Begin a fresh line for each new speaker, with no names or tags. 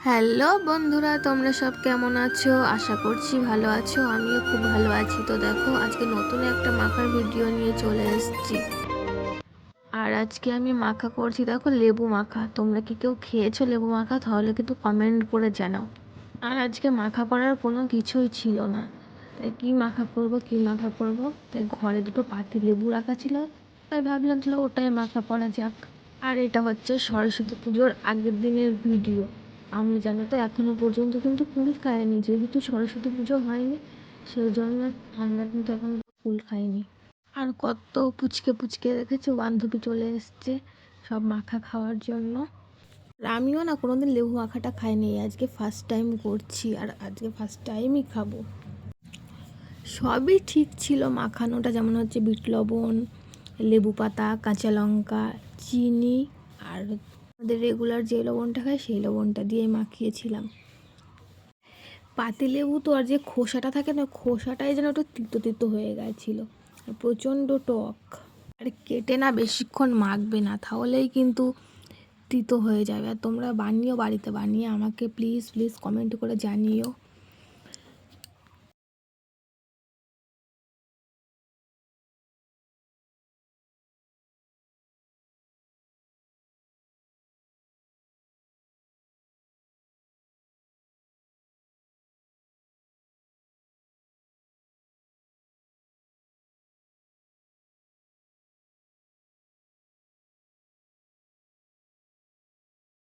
Hello বন্ধুরা, তোমরা সব কেমন আছো? আশা করছি ভালো আছো। আমিও খুব ভালো আছি। তো দেখো, আজকে নতুন একটা মাখার ভিডিও নিয়ে চলে এসেছি। আর আজকে আমি মাখা করছি, দেখো, লেবু মাখা। তোমরা কি কেউ খেয়েছো লেবু মাখা? তাহলে কিন্তু কমেন্ট করে জানাও। আর আজকে মাখা করার কোনো কিছুই ছিল না, তাই কি মাখা করবো, তাই ঘরে দুটো পাতি লেবু রাখা ছিল, তাই ভাবলাম তাহলে ওটাই মাখা করা যাক। আর এটা হচ্ছে সরস্বতী পুজোর আগের দিনের ভিডিও। আমি জানো তো এখনো পর্যন্ত কিন্তু কুল খাইনি, যেহেতু সরস্বতী পুজো হয়নি, সেই জন্য আমরা কিন্তু এখন কুল খাইনি। আর কত পুচকে পুচকে রেখেছে, বান্ধবী চলে এসছে সব মাখা খাওয়ার জন্য। আর আমিও না কোনোদিন লেবু মাখাটা খাইনি, আজকে ফার্স্ট টাইম করছি, আর আজকে ফার্স্ট টাইমই খাবো। সবই ঠিক ছিল মাখানোটা, যেমন হচ্ছে বিট লবণ, লেবু পাতা, কাঁচা লঙ্কা, চিনি, আর আমাদের রেগুলার যে লবণটা খাই সেই লবণটা দিয়ে মাখিয়েছিলাম। পাতিলেবু তো আর যে খোসাটা থাকে না, খোসাটাই যেন একটু তিতো তিতো হয়ে গেছিলো, আর প্রচণ্ড টক। আর কেটে না বেশিক্ষণ মাখবে না, তাহলেই কিন্তু তিতো হয়ে যাবে। আর তোমরা বানিও, বাড়িতে বানিয়ে আমাকে প্লিজ প্লিজ কমেন্ট করে জানিও।